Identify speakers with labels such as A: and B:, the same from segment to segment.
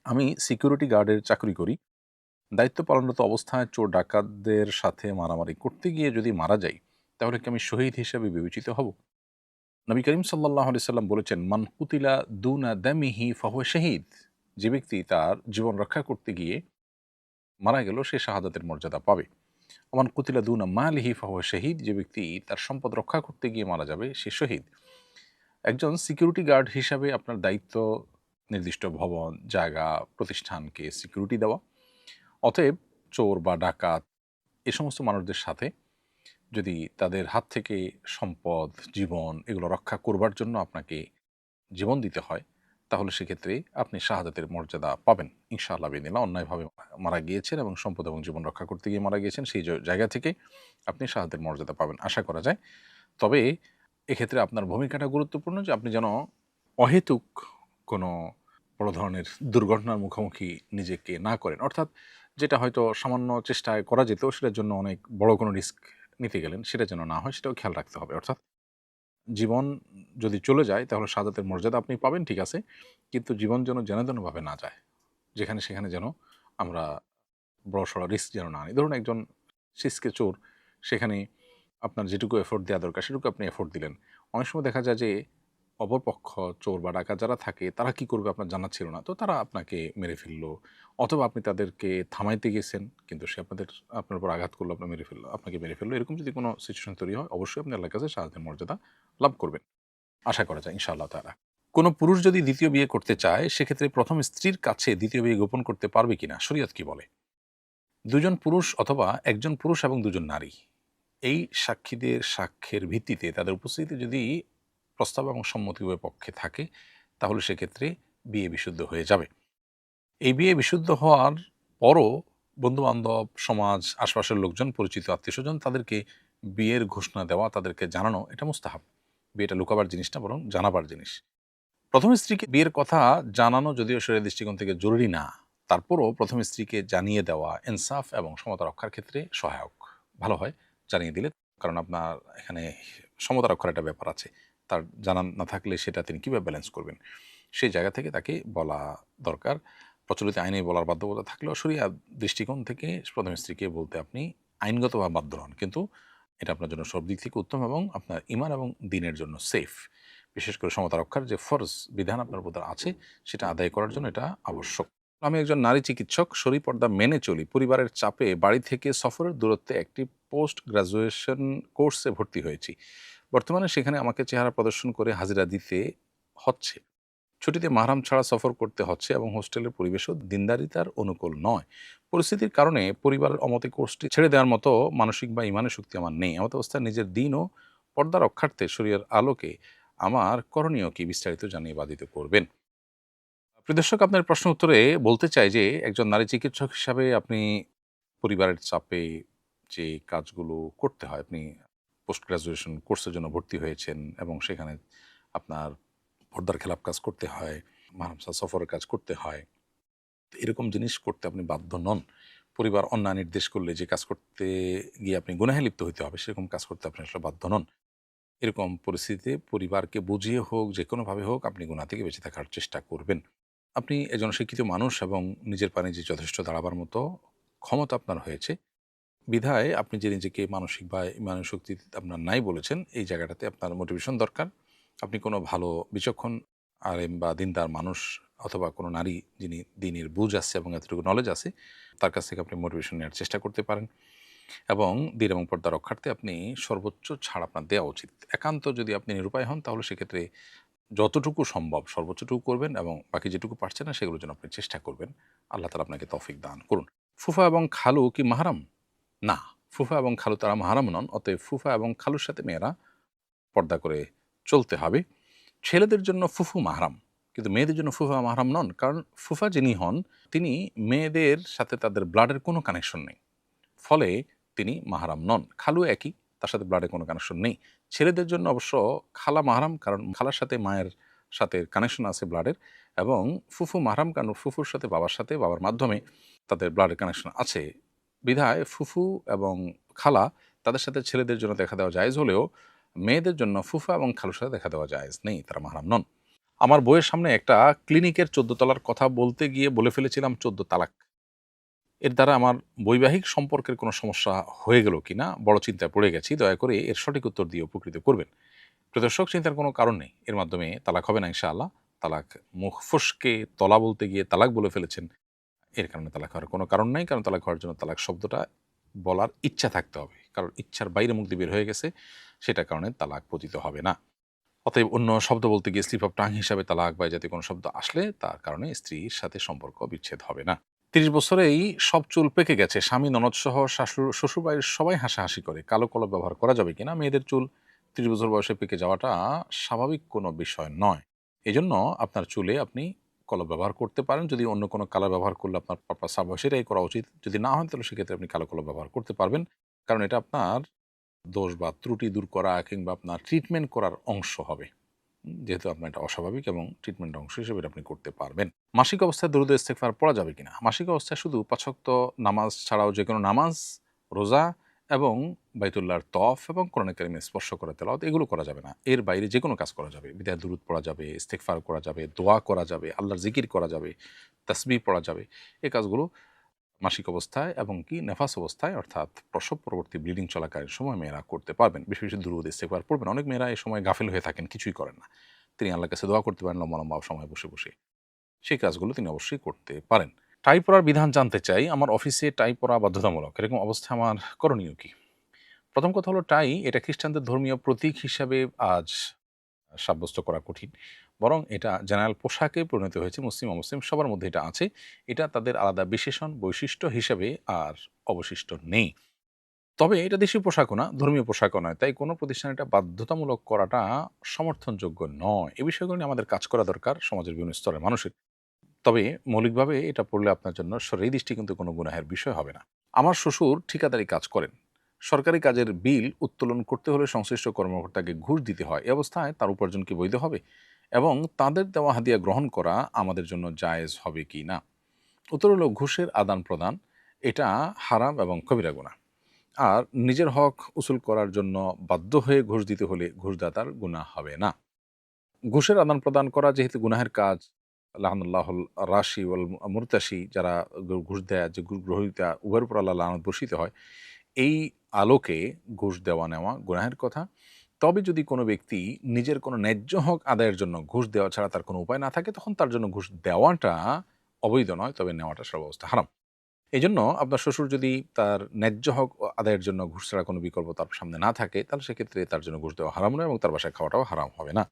A: আমি সিকিউরিটি গার্ডের চাকরি করি। দায়িত্ব পালনরত অবস্থায় চোর ডাকাতদের সাথে মারামারি করতে গিয়ে যদি মারা যাই, তাহলে কি আমি শহীদ হিসেবে বিবেচিত হব? নবী করিম সাল্লাল্লাহু আলাইহি সাল্লাম বলেছেন, "মান কুতিলা দুনা দামিহি ফাহুয়া শাহীদ।" যে ব্যক্তি তার জীবন রক্ষা করতে গিয়ে মারা গেল, সে শাহাদাতের মর্যাদা পাবে। ওমান কুতিলা দুনা মালিহি ফাহুয়া শাহীদ, যে ব্যক্তি তার সম্পদ রক্ষা করতে গিয়ে মারা যাবে, সে শহীদ। একজন সিকিউরিটি গার্ড হিসাবে আপনার দায়িত্ব নির্দিষ্ট ভবন, জায়গা, প্রতিষ্ঠানকে সিকিউরিটি দেওয়া। অতএব চোর বা ডাকাত এ সমস্ত মানুষদের সাথে যদি তাদের হাত থেকে সম্পদ, জীবন এগুলো রক্ষা করবার জন্য আপনাকে জীবন দিতে হয়, তাহলে সেক্ষেত্রে আপনি শাহাদাতের মর্যাদা পাবেন ইনশাআল্লাহ বিদিনিল্লাহ। অন্যায়ভাবে মারা গিয়েছেন এবং সম্পদ এবং জীবন রক্ষা করতে গিয়ে মারা গিয়েছেন, সেই জায়গা থেকে আপনি শাহাদাতের মর্যাদা পাবেন আশা করা যায়। তবে এক্ষেত্রে আপনার ভূমিকাটা গুরুত্বপূর্ণ যে আপনি যেন অহেতুক কোনো বড় ধরনের দুর্ঘটনার মুখোমুখি নিজেকে না করেন। অর্থাৎ যেটা হয়তো সামান্য চেষ্টায় করা যেত, সেটার জন্য অনেক বড় কোনো রিস্ক নিতে গেলেন, সেটা যেন না হয়, সেটাও খেয়াল রাখতে হবে। অর্থাৎ জীবন যদি চলে যায় তাহলে শাহাদাতের মর্যাদা আপনি পাবেন, ঠিক আছে। কিন্তু জীবন যেন যেনতেনভাবে না যায়। যেখানে সেখানে যেন আমরা বড়সড় রিস্ক যেন না নিই। ধরুন একজন সিসকে চোর, সেখানে আপনার যেটুকু এফোর্ট দেওয়া দরকার সেটুকু আপনি এফোর্ট দিলেন। অনেক সময় দেখা যায় যে অপরপক্ষ চোর বা ডাকাত যারা থাকে তারা কি করবে আপনার জানা ছিল না। তো তারা আপনাকে মেরে ফেললো, অথবা আপনি তাদেরকে থামাইতে গেছেন কিন্তু সে আপনার উপর আঘাত করলো, আপনাকে মেরে ফেললো। এরকম যদি কোনো সিচুয়েশন তৈরি হয়, অবশ্যই আপনি আল্লাহর কাছে শাহাদাতের মর্যাদা লাভ করবেন। আশা করা যায় ইনশাআল্লাহ তাআলা। কোনো পুরুষ যদি দ্বিতীয় বিয়ে করতে চায়, সেক্ষেত্রে প্রথম স্ত্রীর কাছে দ্বিতীয় বিয়ে গোপন করতে পারবে কিনা? শরীয়ত কি বলে? ২ জন পুরুষ অথবা ১ জন পুরুষ এবং ২ জন নারী, এই সাক্ষীদের সাক্ষ্যের ভিত্তিতে তাদের উপস্থিতিতে যদি প্রস্তাব এবং সম্মতি উভয় পক্ষে থাকে, তাহলে সেক্ষেত্রে বিয়ে বিশুদ্ধ হয়ে যাবে। এই বিয়ে বিশুদ্ধ হওয়ার পরও বন্ধু-বান্ধব, সমাজ, আশপাশের লোকজন, পরিচিত আত্মীয়স্বজন তাদেরকে বিয়ের ঘোষণা দেওয়া, তাদেরকে জানানো এটা মুস্তাহাব। বিয়েটা লুকাবার জিনিস না, বরং জানাবার জিনিস। প্রথম স্ত্রীকে বিয়ের কথা জানানো যদিও শরীয়তের দৃষ্টিকোণ থেকে জরুরি না, তারপরও প্রথম স্ত্রীকে জানিয়ে দেওয়া ইনসাফ এবং সমতা রক্ষার ক্ষেত্রে সহায়ক। ভালো হয় জানিয়ে দিলে, কারণ আপনার এখানে সমতা রক্ষার একটা ব্যাপার আছে। তার জানা না থাকলে সেটা তিনি কীভাবে ব্যালেন্স করবেন? সেই জায়গা থেকে তাকে বলা দরকার। প্রচলিত আইনে বলার বাধ্যবাধকতা থাকলেও শরিয়া দৃষ্টিকোণ থেকে প্রথম স্ত্রীকে বলতে আপনি আইনগতভাবে বাধ্য হন। কিন্তু এটা আপনার জন্য সব দিক থেকে উত্তম এবং আপনার ঈমান এবং দ্বীনের জন্য সেফ। বিশেষ করে সমতা রক্ষার যে ফরজ বিধান আপনার উপর আছে, সেটা আদায় করার জন্য এটা আবশ্যক। আমি একজন নারী চিকিৎসক, শরী পর্দা মেনে চলি। পরিবারের চাপে বাড়ি থেকে সফরের দূরত্বে একটি পোস্ট গ্র্যাজুয়েশন কোর্সে ভর্তি হয়েছি। বর্তমানে সেখানে আমাকে চেহারা প্রদর্শন করে হাজিরা দিতে হচ্ছে। ছুটিতে মাহরাম ছাড়া সফর করতে হচ্ছে এবং হোস্টেলের পরিবেশও দিনদারিতার অনুকূল নয়। পরিস্থিতির কারণে পরিবারের অমতে কোর্সটি ছেড়ে দেওয়ার মতো মানসিক বা ইমানের শক্তি আমার নেই। এমত অবস্থায় নিজের দিন ও পর্দা রক্ষার্থে শরীয়র আলোকে আমার করণীয় কি, বিস্তারিত জানিয়ে বাধিত করবেন। প্রিয় দর্শক, আপনার প্রশ্ন উত্তরে বলতে চাই যে একজন নারী চিকিৎসক হিসাবে আপনি পরিবারের চাপে যে কাজগুলো করতে হয়, আপনি পোস্ট গ্রাজুয়েশন কোর্সের জন্য ভর্তি হয়েছেন এবং সেখানে আপনার পর্দার খেলাপ কাজ করতে হয়, মাহরাম সফরের কাজ করতে হয়। তো এরকম জিনিস করতে আপনি বাধ্য নন। পরিবার অন্যায় নির্দেশ করলে যে কাজ করতে গিয়ে আপনি গুনাহে লিপ্ত হইতে হবে, সেরকম কাজ করতে আপনি আসলে বাধ্য নন। এরকম পরিস্থিতিতে পরিবারকে বুঝিয়ে হোক, যেকোনোভাবে হোক, আপনি গুনাহ থেকে বেঁচে থাকার চেষ্টা করবেন। আপনি একজন শিক্ষিত মানুষ এবং নিজের পায়ে নিজে যথেষ্ট দাঁড়াবার মতো ক্ষমতা আপনার হয়েছে। বিধায় আপনি যে নিজেকে মানসিক বা ইমানের শক্তি আপনার নাই বলেছেন, এই জায়গাটাতে আপনার মোটিভেশন দরকার। আপনি কোনো ভালো বিচক্ষণ আলেম বা দীনদার মানুষ অথবা কোনো নারী যিনি দ্বীনের বুঝ আছে এবং এতটুকু নলেজ আছে, তার কাছ থেকে আপনি মোটিভেশন নেওয়ার চেষ্টা করতে পারেন এবং দ্বীন এবং পর্দা রক্ষার্থে আপনি সর্বোচ্চ ছাড় আপনার দেওয়া উচিত। একান্ত যদি আপনি নিরুপায় হন, তাহলে সেক্ষেত্রে যতটুকু সম্ভব সর্বোচ্চটুকু করবেন এবং বাকি যেটুকু পারছেন না সেগুলোর জন্য আপনি চেষ্টা করবেন। আল্লাহ তাআলা আপনাকে তৌফিক দান করুন। ফুফা এবং খালু কি মাহরাম? না, ফুফা এবং খালু তারা মাহরাম নন। অতএব ফুফা এবং খালুর সাথে মেয়েরা পর্দা করে চলতে হবে। ছেলেদের জন্য ফুফু মাহরাম, কিন্তু মেয়েদের জন্য ফুফা মাহরাম নন। কারণ ফুফা যিনি হন, তিনি মেয়েদের সাথে তাদের ব্লাডের কোনো কানেকশন নেই। ফলে তিনি মাহরাম নন। খালু একই, তার সাথে ব্লাডের কোনো কানেকশন নেই। ছেলেদের জন্য অবশ্য খালা মাহরাম, কারণ খালার সাথে মায়ের সাথে কানেকশন আছে ব্লাডের, এবং ফুফু মাহরাম কারণ ফুফুর সাথে বাবার মাধ্যমে তাদের ব্লাডের কানেকশন আছে। বিধায় ফুফু এবং খালা তাদের সাথে ছেলেদের জন্য দেখা দেওয়া জায়েজ হলেও মেয়েদের জন্য ফুফা এবং খালুর সাথে দেখা দেওয়া জায়েজ নেই, তারা মাহরাম নন। আমার বইয়ের সামনে একটা ক্লিনিকের ১৪ তলার কথা বলতে গিয়ে বলে ফেলেছিলাম ১৪ তালাক। এর দ্বারা আমার বৈবাহিক সম্পর্কের কোনো সমস্যা হয়ে গেল কিনা বড় চিন্তায় পড়ে গেছি। দয়া করে এর সঠিক উত্তর দিয়ে উপকৃত করবেন। প্রিয় দর্শক, চিন্তার কোনো কারণ নেই। এর মাধ্যমে তালাক হবে না ইনশাআল্লাহ। তালাক মুখ ফসকে তলা বলতে গিয়ে তালাক বলে ফেলেছেন। এর কারণে তালাক হওয়ার কোনো কারণ নাই। কারণ তালাক হওয়ার জন্য তালাক শব্দটা বলার ইচ্ছা থাকতে হবে। কারণ ইচ্ছার বাইরে মুখ দিয়ে বের হয়ে গেছে, সেটার কারণে তালাক পতিত হবে না। অতএব অন্য শব্দ বলতে গিয়ে স্লিপ অফ টাং হিসাবে তালাক বা এই জাতীয় কোনো শব্দ আসলে তার কারণে স্ত্রীর সাথে সম্পর্ক বিচ্ছেদ হবে না। ৩০ বছরেই সব চুল পেকে গেছে। স্বামী, ননদসহ শ্বশুরবাড়ির সবাই হাসাহাসি করে। কালো কলপ ব্যবহার করা যাবে কিনা? মেয়েদের চুল ৩০ বছর বয়সে পেকে যাওয়াটা স্বাভাবিক কোনো বিষয় নয়। এজন্য আপনার চুলে আপনি কলপ ব্যবহার করতে পারেন। যদি অন্য কোনো কালার ব্যবহার করলে আপনার পারপাস সেটাই করা উচিত। যদি না হয় তাহলে সেক্ষেত্রে আপনি কালো কলপ ব্যবহার করতে পারবেন। কারণ এটা আপনার দোষ বা ত্রুটি দূর করা কিংবা আপনার ট্রিটমেন্ট করার অংশ হবে। যেহেতু আপনার এটা অস্বাভাবিক এবং ট্রিটমেন্ট অংশ হিসেবে এটা আপনি করতে পারবেন। মাসিক অবস্থায় দরুদ ইস্তেগফার পড়া যাবে কিনা? মাসিক অবস্থায় শুধু ৫ ওয়াক্ত নামাজ ছাড়াও যেকোনো নামাজ, রোজা এবং বাইতুল্লাহর তওয়াফ এবং কোরআনে কারিমে স্পর্শ করা তেলাওয়াত এগুলো করা যাবে না। এর বাইরে যেকোনো কাজ করা যাবে। বিদায় দুরুদ পড়া যাবে, ইস্তেগফার করা যাবে, দোয়া করা যাবে, আল্লাহর জিকির করা যাবে, তাসবিহ পড়া যাবে। এই কাজগুলো মাসিক অবস্থায় এবং কি নেফাস অবস্থায় অর্থাৎ প্রসব পরবর্তী ব্লিডিং চলাকালীন সময় মেয়েরা করতে পারবেন। বেশি, বেশি দুরূদ ইস্তেগফার পড়বেন। অনেক মেয়েরা এই সময় গাফিল হয়ে থাকেন, কিছুই করেন না। তিনি আল্লাহর কাছে দোয়া করতে পারেন লম্বা, লম্বা সময় বসে, বসে। সেই কাজগুলো তিনি অবশ্যই করতে পারেন। টাই পরার বিধান জানতে চাই। আমার অফিসে টাই পরা বাধ্যতামূলক। এরকম অবস্থায় আমার করণীয় কি? প্রথম কথা হলো টাই এটা খ্রিস্টানদের ধর্মীয় প্রতীক হিসাবে আজ সাব্যস্ত করা কঠিন। বরং এটা জেনারেল পোশাকে পরিণত হয়েছে। মুসলিম, অমুসলিম সবার মধ্যে এটা আছে। এটা তাদের আলাদা বিশেষণ, বৈশিষ্ট্য হিসেবে আর অবশিষ্ট নেই। তবে এটা দেশীয় পোশাকও না, ধর্মীয় পোশাকও নয়। তাই কোনো প্রতিষ্ঠান এটা বাধ্যতামূলক করাটা সমর্থনযোগ্য নয়। এ বিষয়গুলো নিয়ে আমাদের কাজ করা দরকার সমাজের বিভিন্ন স্তরের মানুষের। তবে মৌলিকভাবে এটা পড়লে আপনার জন্য শরঈ দৃষ্টি কিন্তু কোনো গুনাহের বিষয় হবে না। আমার শ্বশুর ঠিকাদারি কাজ করেন। সরকারি কাজের বিল উত্তোলন করতে হলে সংশ্লিষ্ট কর্মকর্তাকে ঘুষ দিতে হয়। এ অবস্থায় তার উপার্জন কি বৈধ হবে? এবং তাদের দেওয়া হাদিয়া গ্রহণ করা আমাদের জন্য জায়েজ হবে কি না? উত্তর হলো ঘুষের আদান-প্রদান এটা হারাম এবং কবিরা গুনাহ। আর নিজের হক উসুল করার জন্য বাধ্য হয়ে ঘুষ দিতে হলে ঘুষদাতার গুনাহ হবে না। ঘুষের আদান-প্রদান করা যেহেতু গুনাহের কাজ, লাআনাল্লাহুল রাশি ওয়াল মুরতাশি যারা ঘুষ দেয়, যে গ্রহীতা উভয়ের উপর আল্লাহর লানত বর্ষিত হয়। এই আলোকে ঘুষ দেওয়া নেওয়া গুনাহের কথা। তবে যদি কোনো ব্যক্তি নিজের কোনো ন্যায্য হক আদায়ের জন্য ঘুষ দেওয়া ছাড়া তার কোনো উপায় না থাকে, তখন তার জন্য ঘুষ দেওয়াটা অবৈধ নয়, তবে নেওয়াটা সর্বাবস্থা হারাম। এজন্য আপনার শ্বশুর যদি তার ন্যায্য হক আদায়ের জন্য ঘুষ ছাড়া কোনো বিকল্প তার সামনে না থাকে, তাহলে সেক্ষেত্রে তার জন্য ঘুষ দেওয়া হারাম নয় এবং তার বাসায় খাওয়াটাও হারাম হবে না।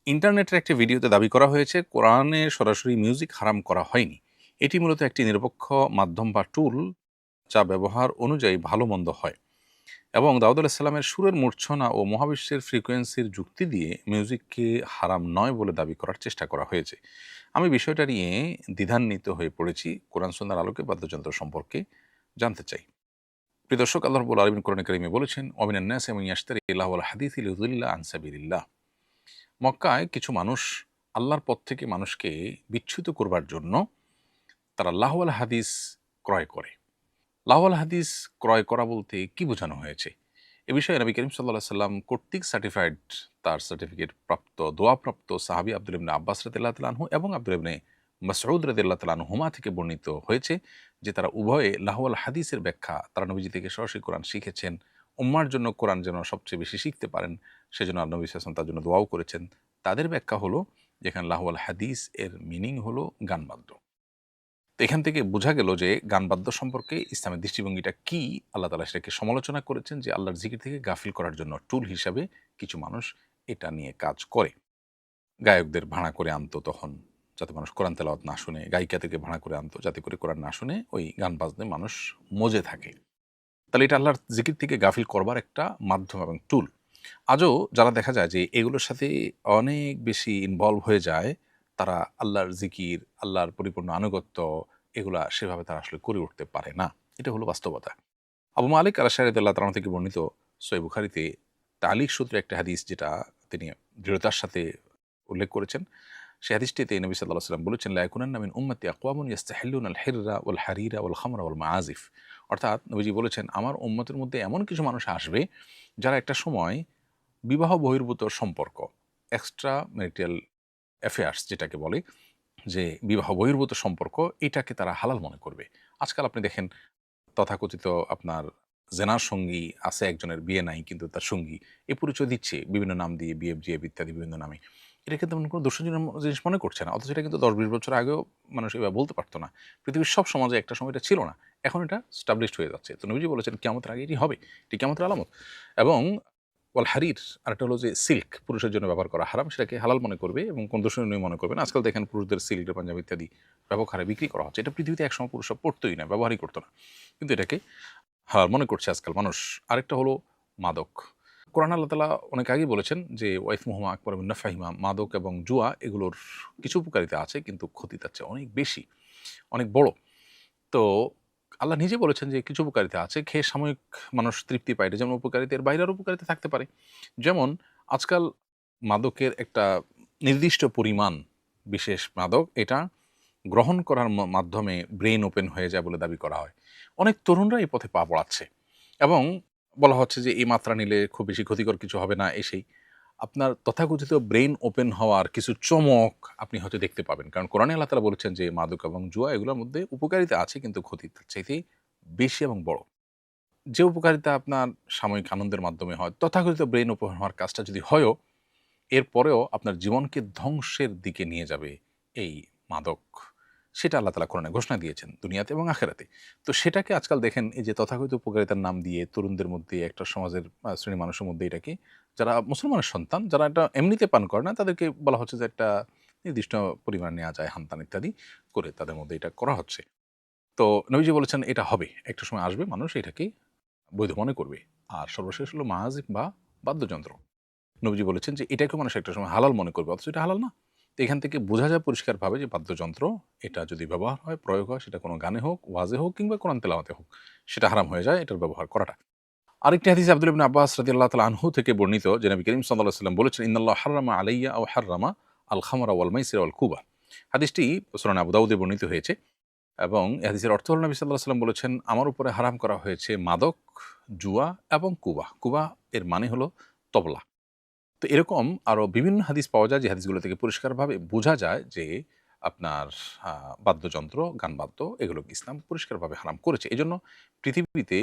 A: ইন্টারনেটের একটি ভিডিওতে দাবি করা হয়েছে কোরআনে সরাসরি মিউজিক হারাম করা হয়নি। এটি মূলত একটি নিরপেক্ষ মাধ্যম বা টুল যা ব্যবহার অনুযায়ী ভালো মন্দ হয় এবং দাউদ আলাইসাল্লামের সুরের মূর্ছনা ও মহাবিশ্বের ফ্রিকোয়েন্সির যুক্তি দিয়ে মিউজিককে হারাম নয় বলে দাবি করার চেষ্টা করা হয়েছে। আমি বিষয়টা নিয়ে দ্বিধান্বিত হয়ে পড়েছি। কোরআন সুন্নাহর আলোকে বাদ্যযন্ত্র সম্পর্কে জানতে চাই। প্রিয় দর্শক, আল্লাহ রাব্বুল আলামিন কোরআনে কারিমে বলেছেন, ওয়া মিনান নাসি মান ইয়াশতারি লাহওয়াল হাদিসি লিয়ুদিল্লা আন সাবিলিল্লাহ। মক্কায় কিছু মানুষ আল্লাহর পথ থেকে মানুষকে বিচ্যুত করবার জন্য তারা লাহওয়াল হাদিস ক্রয় করে। লাহওয়াল হাদিস ক্রয় করা বলতে কি বোঝানো হয়েছে? এ বিষয়ে নবী করিম সাল্লাল্লাহু আলাইহি সাল্লাম কর্তৃক সার্টিফাইড, তার সার্টিফিকেট প্রাপ্ত, দোয়াপ্রাপ্ত সাহাবী আব্দুল্লাহ ইবনে আব্বাস রাদিয়াল্লাহু তাআলা আনহু এবং আব্দুল্লাহ ইবনে মাসউদ রাদিয়াল্লাহু তাআলা আনহুমা থেকে বর্ণিত হয়েছে যে তারা উভয়ে লাহওয়াল হাদিসের ব্যাখ্যা তারা নবীজি থেকে সরাসরি কোরআন শিখেছেন। উম্মার জন্য কোরআন যেন সবচেয়ে বেশি শিখতে পারেন, সেজন্য নবী সাল্লাল্লাহু আলাইহি ওয়াসাল্লাম তার জন্য দোয়াও করেছেন। তাদের ব্যাখ্যা হলো যেখানে লাহওয়াল হাদিস এর মিনিং হলো গানবাদ্য। তো এখান থেকে বোঝা গেল যে গানবাদ্য সম্পর্কে ইসলামের দৃষ্টিভঙ্গিটা কি। আল্লাহ তাআলা সেটাকে সমালোচনা করেছেন যে আল্লাহর জিকির থেকে গাফিল করার জন্য টুল হিসাবে কিছু মানুষ এটা নিয়ে কাজ করে। গায়কদের ভাড়া করে আনতো তখন, যাতে মানুষ কোরআন তেলাওয়াত না শুনে, গায়িকাদেরকে ভাড়া করে আনতো যাতে করে কোরআন না শুনে ওই গান বাজনায় মানুষ মজে থাকে। তাহলে এটা আল্লাহর জিকির থেকে গাফিল করবার একটা মাধ্যম এবং টুল। আজও যারা দেখা যায় যে এগুলোর সাথে অনেক বেশি ইনভলভ হয়ে যায়, তারা আল্লাহর জিকির, আল্লাহর পরিপূর্ণ আনুগত্য এগুলা সেভাবে তারা আসলে করে উঠতে পারে না। এটা হলো বাস্তবতা। আবু মালিক আল-আশআরী রাদিয়াল্লাহু তাআলা থেকে বর্ণিত সহিহ বুখারীতে তালিক সূত্রে একটা হাদিস যেটা তিনি দৃঢ়তার সাথে উল্লেখ করেছেন। সেই হাদিসটিতে নবী সাল্লাল্লাহু আলাইহি ওয়াসাল্লাম বলেছেন, লা ইয়াকুনান্না মিন উম্মতি আকওয়ামুন ইস্তাহিল্লুনা আল-হিররা ওয়াল হারিরা ওয়াল খামরা ওয়াল মাআজিফ। অর্থাৎ নবীজি বলেছেন, আমার উম্মতের মধ্যে এমন কিছু মানুষ আসবে যারা একটা সময় বিবাহ বহির্ভূত সম্পর্ক, এক্সট্রা ম্যারিটাল অ্যাফেয়ার্স যেটাকে বলে, যে বিবাহ বহির্ভূত সম্পর্ক, এটাকে তারা হালাল মনে করবে। আজকাল আপনি দেখেন তথাকথিত আপনার জেনার সঙ্গী আছে একজনের, বিয়ে নাই কিন্তু তার সঙ্গী এই পরিচয় দিচ্ছে বিভিন্ন নাম দিয়ে, বিএফজিএফ ইত্যাদি বিভিন্ন নামে। এটা কিন্তু তেমন কোনো দর্শনীয় জিনিস মনে করছে না, অথচ এটা কিন্তু 10-20 বছর আগেও মানুষ এভাবে বলতে পারতো না। পৃথিবীর সব সমাজে একটা সময় এটা ছিল না, এখন এটা স্টাবলিশড হয়ে যাচ্ছে। তো নবীজি বলেছেন কিয়ামতের আগে এটি হবে, এটি কিয়ামতের আলামত। এবং ওয়াল হারির, আরেকটা হলো যে সিল্ক পুরুষের জন্য ব্যবহার করা হারাম, সেটাকে হালাল মনে করবে এবং কোন দর্শনীয় মনে করবে না। আজকাল দেখেন পুরুষদের সিল্ক, পাঞ্জাবি ইত্যাদি ব্যাপক হারে বিক্রি করা হচ্ছে। এটা পৃথিবীতে একসময় পুরুষরা পড়তোই না, ব্যবহারই করতো না, কিন্তু এটাকে হালাল মনে করছে আজকাল মানুষ। আরেকটা হলো মাদক। কোরআন আল্লাহ তাআলা অনেক আগেই বলেছেন যে ওয়াইথমুহুমা আকবারু মিন নাফইহিমা, মাদক এবং জুয়া এগুলোর কিছু উপকারিতা আছে কিন্তু ক্ষতি তার চেয়ে অনেক বেশি, অনেক বড়। তো আল্লাহ নিজে বলেছেন যে কিছু উপকারিতা আছে, খেয়ে সাময়িক মানুষ তৃপ্তি পায়, এটা যেমন উপকারিতা, এর বাইরের উপকারিতা থাকতে পারে। যেমন আজকাল মাদকের একটা নির্দিষ্ট পরিমাণ, বিশেষ মাদক, এটা গ্রহণ করার মাধ্যমে ব্রেইন ওপেন হয়ে যায় বলে দাবি করা হয়। অনেক তরুণরা এই পথে পা বাড়াচ্ছে এবং বলা হচ্ছে যে এই মাত্রা নিলে খুব বেশি ক্ষতিকর কিছু হবে না। এসেই আপনার তথাকথিত ব্রেইন ওপেন হওয়ার কিছু চমক আপনি হয়তো দেখতে পাবেন, কারণ কোরআনে আল্লাহ তাআলা বলেছেন যে মাদক এবং জুয়া এগুলোর মধ্যে উপকারিতা আছে কিন্তু ক্ষতি তার চাইতে বেশি এবং বড়। যে উপকারিতা আপনার সাময়িক আনন্দের মাধ্যমে হয়, তথাকথিত ব্রেইন ওপেন হওয়ার কাজটা যদি হয়ও, এরপরেও আপনার জীবনকে ধ্বংসের দিকে নিয়ে যাবে এই মাদক। সেটা আল্লাহ তাআলা কোরআনে ঘোষণা দিয়েছেন দুনিয়াতে এবং আখিরাতে। তো সেটাকে আজকাল দেখেন এই যে তথাকথিত উপকারিতার নাম দিয়ে তরুণদের মধ্যে, একটা সমাজের শ্রেণীর মানুষের মধ্যে এটাকে, যারা মুসলমানের সন্তান, যারা এটা এমনিতে পান করে না, তাদেরকে বলা হচ্ছে যে একটা নির্দিষ্ট পরিমাণ নেওয়া যায় হানতান ইত্যাদি করে তাদের মধ্যে এটা করা হচ্ছে। তো নবীজি বলেছেন এটা হবে, একটা সময় আসবে মানুষ এটাকে বৈধ মনে করবে। আর সর্বশেষ হলো মাহাজিব বা বাদ্যযন্ত্র। নবীজি বলেছেন যে এটাকে মানুষ একটা সময় হালাল মনে করবে, অথচ এটা হালাল না। তো এখান থেকে বোঝা যায় পরিষ্কারভাবে যে বাদ্যযন্ত্র এটা যদি ব্যবহার হয়, প্রয়োগ হয়, সেটা কোনো গানে হোক, ওয়াজে হোক কিংবা কোরআন তেলাওয়াতে হোক, সেটা হারাম হয়ে যায় এটার ব্যবহার করাটা। আরেকটি হাদিস আব্দুল্লাহ ইবনে আব্বাস রাদিয়াল্লাহু তাআলা আনহু থেকে বর্ণিত যে নবী করিম সাল্লাল্লাহু আলাইহি ওয়াসাল্লাম বলেছেন, ইন্নাল্লাহ হাররামা আলাইয়া আও হাররামা আল খামরা ওয়াল মাইসিরা ওয়াল কুবা। হাদিসটি সুনান আবু দাউদে বর্ণিত হয়েছে এবং এই হাদিসের অর্থ হলো নবী সাল্লাল্লাহু আলাইহি ওয়াসাল্লাম বলেছেন, আমার উপরে হারাম করা হয়েছে মাদক, জুয়া এবং কুবা। কুবা এর মানে হলো তবলা। তো এরকম আরো বিভিন্ন হাদিস পাওয়া যায় যে হাদিসগুলো থেকে পরিষ্কারভাবে বোঝা যায় যে আপনার বাদ্যযন্ত্র, গান-বাদ্য এগুলোকে ইসলাম পরিষ্কারভাবে হারাম করেছে। এজন্য পৃথিবীতে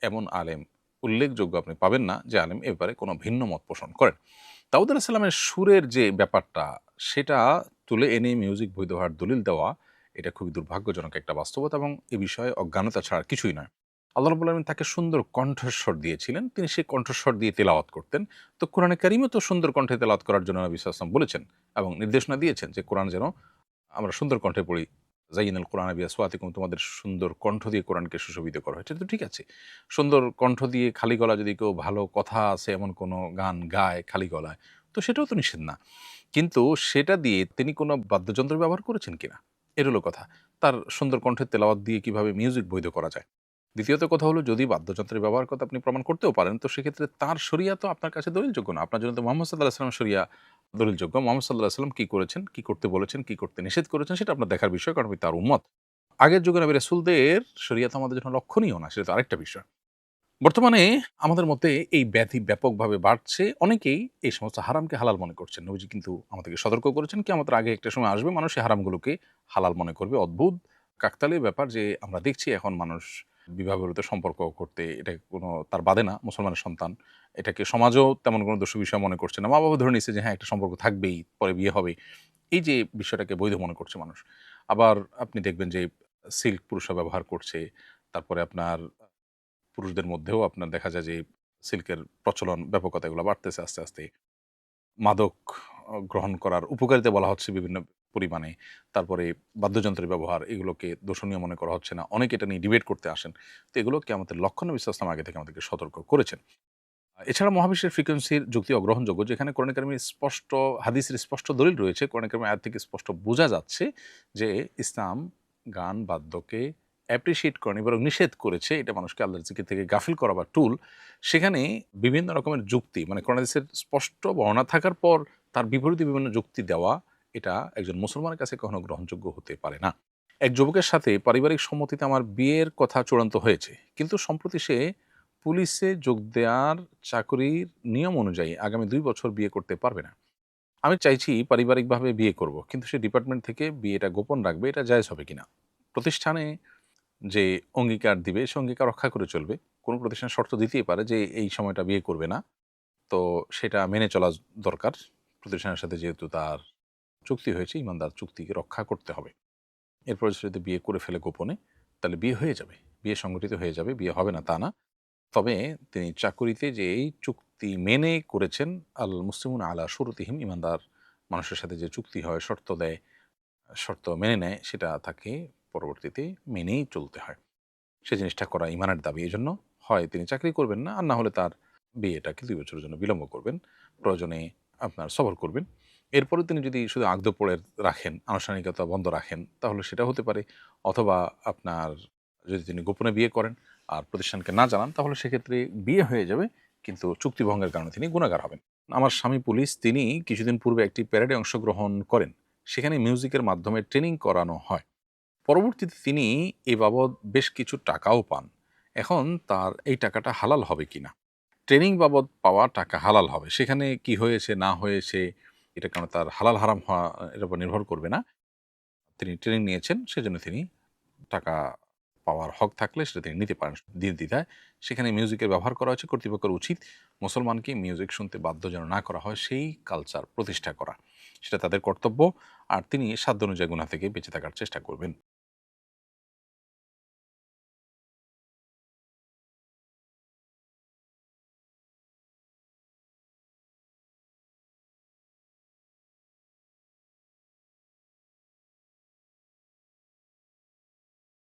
A: এমন আলেম উল্লেখযোগ্য আপনি পাবেন না যে আলেম এ ব্যাপারে কোনো ভিন্ন মত পোষণ করেন। দাউদ আলাইহিস সালামের সুরের যে ব্যাপারটা, সেটা তুলে এনে মিউজিক বৈধ হওয়ার দলিল দেওয়া, এটা খুবই দুর্ভাগ্যজনক একটা বাস্তবতা এবং এ বিষয়ে অজ্ঞানতা ছাড়া আর কিছুই নয়। আল্লাহ রাব্বুল আলামিন তাকে সুন্দর কণ্ঠস্বর দিয়েছিলেন, তিনি সেই কণ্ঠস্বর দিয়ে তেলাওয়াত করতেন। তো কোরআনে কারিমও তো সুন্দর কণ্ঠে তেলাওয়াত করার জন্য নবী সাল্লাল্লাহু আলাইহি ওয়াসাল্লাম বলেছেন এবং নির্দেশনা দিয়েছেন যে কোরআন যেন আমরা সুন্দর কণ্ঠে পড়ি। যায়িনাল কোরআনা বিআসওয়াতিকুম, তোমাদের সুন্দর কণ্ঠ দিয়ে কোরআনকে সুশোভিত করো। এটা তো ঠিক আছে। সুন্দর কণ্ঠ দিয়ে খালি গলা যদি কেউ ভালো কথা আছে এমন কোনো গান গায় খালি গলায়, তো সেটাও তো নিষেধ না। কিন্তু সেটা দিয়ে তিনি কোনো বাদ্যযন্ত্র ব্যবহার করেছেন কিনা? এর হলো কথা। তার সুন্দর কণ্ঠের তেলাওয়াত দিয়ে কিভাবে মিউজিক বৈধ করা যায়? দ্বিতীয়ত কথা হলো, যদি বাদ্যযন্ত্রের ব্যবহার কথা আপনি প্রমাণ করতেও পারেন, তো সেক্ষেত্রে তার শরিয়া তো আপনার কাছে দলিলযোগ্য না। আপনার জন্য তো মুহাম্মদ সাল্লাল্লাহু আলাইহি ওয়াসাল্লামের শরিয়া দলিলযোগ্য। মুহাম্মদ সাল্লাল্লাহু আলাইহি ওয়াসাল্লাম কি করেছেন, কি করতে বলেছেন, কি করতে নিষেধ করেছেন, সেটা আপনার দেখার বিষয়, কারণ আপনি তার উম্মত। আগের যুগে নবী রাসূলদের শরিয়া তো আমাদের জন্য লক্ষণীয় না, সেটা তো আরেকটা বিষয়। বর্তমানে আমাদের মধ্যে এই ব্যাধি ব্যাপকভাবে বাড়ছে। অনেকেই এই সমস্ত হারামকে হালাল মনে করছেন। নবীজি কিন্তু আমাদেরকে সতর্ক করেছেন, কিয়ামতের আগে একটা সময় আসবে মানুষ এই হারামগুলোকে হালাল মনে করবে। অদ্ভুত কাকতালীয় ব্যাপার যে আমরা দেখছি এখন মানুষ বিবাহ বিরত সম্পর্ক করতে, এটা কোনো তার বাদে না, মুসলমানের সন্তান। এটাকে সমাজও তেমন কোনো দোষী বিষয় মনে করছে না। মা-বাবা ধরে নিচ্ছে যে হ্যাঁ, একটা সম্পর্ক থাকবেই, পরে বিয়ে হবে। এই যে বিষয়টাকে বৈধ মনে করছে মানুষ। আবার আপনি দেখবেন যে সিল্ক পুরুষরা ব্যবহার করছে। তারপরে আপনার পুরুষদের মধ্যেও আপনার দেখা যায় যে সিল্কের প্রচলন, ব্যাপকতা এগুলো বাড়তেছে আস্তে, আস্তে। মাদক গ্রহণ করার উপকারিতা বলা হচ্ছে বিভিন্ন পরিমাণে। তারপরে বাদ্যযন্ত্রের ব্যবহার, এগুলোকে দোষণীয় মনে করা হচ্ছে না। অনেকে এটা নিয়ে ডিবেট করতে আসেন। তো এগুলো কিয়ামতের লক্ষণ নবী সাল্লাল্লাহু আলাইহি ওয়াসাল্লাম আগে থেকে আমাদেরকে সতর্ক করেছেন। এছাড়া মহাবিশ্বের ফ্রিকোয়েন্সির যুক্তি অগ্রহণযোগ্য, যেখানে কোরআনে কারিমে স্পষ্ট, হাদিসের স্পষ্ট দলিল রয়েছে। কোরআনে কারিমের আয়াত থেকে স্পষ্ট বোঝা যাচ্ছে যে ইসলাম গান বাদ্যকে অ্যাপ্রিশিয়েট করেনি, বরং নিষেধ করেছে। এটা মানুষকে আল্লাহর জিকির থেকে গাফিল করা বা টুল। সেখানে বিভিন্ন রকমের যুক্তি, মানে কোরআন হাদিসের স্পষ্ট বর্ণনা থাকার পর তার বিপরীতে বিভিন্ন যুক্তি দেওয়া, এটা একজন মুসলমানের কাছে কখনো গ্রহণযোগ্য হতে পারে না। এক যুবকের সাথে পারিবারিক সম্মতিতে আমার বিয়ের কথা চূড়ান্ত হয়েছে, কিন্তু সম্প্রতি সে পুলিশে যোগ দেওয়ার চাকরির নিয়ম অনুযায়ী আগামী 2 বছর বিয়ে করতে পারবে না। আমি চাইছি পারিবারিকভাবে বিয়ে করব, কিন্তু সে ডিপার্টমেন্ট থেকে বিয়েটা গোপন রাখবে, এটা জায়েজ হবে কিনা? প্রতিষ্ঠানে যে অঙ্গীকার দিবে সে অঙ্গীকার রক্ষা করে চলবে। কোনো প্রতিষ্ঠান শর্ত দিতেই পারে যে এই সময়টা বিয়ে করবে না। তো সেটা মেনে চলা দরকার। প্রতিষ্ঠানের সাথে যেহেতু তার চুক্তি হয়েছে, ঈমানদার চুক্তিকে রক্ষা করতে হবে। এরপরে সে যদি বিয়ে করে ফেলে গোপনে, তাহলে বিয়ে হয়ে যাবে। বিয়ে সংগঠিত হয়ে যাবে, বিয়ে হবে না তা না। তবে তিনি চাকুরিতে যে এই চুক্তি মেনে করেছেন, আল মুসলিমুন আলা শুরুতিহিম, ঈমানদার মানুষের সাথে যে চুক্তি হয়, শর্ত দেয়, শর্ত মেনে নেয়, সেটা তাকে পরবর্তীতে মেনেই চলতে হয়। সে জিনিসটা করা ঈমানের দাবি। এজন্য হয় তিনি চাকরি করবেন না, আর না হলে তার বিয়েটাকে ২ বছরের জন্য বিলম্ব করবেন। প্রয়োজনে আপনার সবর করবেন। এরপরেও তিনি যদি শুধু আগদ পড়ে রাখেন, আনুষ্ঠানিকতা বন্ধ রাখেন, তাহলে সেটা হতে পারে। অথবা আপনার যদি তিনি গোপনে বিয়ে করেন আর প্রতিষ্ঠানকে না জানান, তাহলে সেক্ষেত্রে বিয়ে হয়ে যাবে, কিন্তু চুক্তি ভঙ্গের কারণে তিনি গুনাহগার হবেন। আমার স্বামী পুলিশ, তিনি কিছুদিন পূর্বে একটি প্যারেডে অংশগ্রহণ করেন। সেখানে মিউজিকের মাধ্যমে ট্রেনিং করানো হয়। পরবর্তীতে তিনি এ বাবদ বেশ কিছু টাকাও পান। এখন তার এই টাকাটা হালাল হবে কিনা? ট্রেনিং বাবদ পাওয়া টাকা হালাল হবে। সেখানে কি হয়েছে না হয়েছে, এটা কারণ তার হালাল হারাম হওয়া এর উপর নির্ভর করবে না। তিনি ট্রেনিং নিয়েছেন, সেজন্য তিনি টাকা পাওয়ার হক থাকলে সেটা তিনি নিতে পারেন নির্দ্বিধায়। সেখানে মিউজিকের ব্যবহার করা হয়েছে, কর্তৃপক্ষের উচিত মুসলমানকে মিউজিক শুনতে বাধ্য যেন না করা হয়, সেই কালচার প্রতিষ্ঠা করা। সেটা তাদের কর্তব্য। আর তিনি সাধ্য অনুযায়ী গুনাহ থেকে বেঁচে থাকার চেষ্টা করবেন।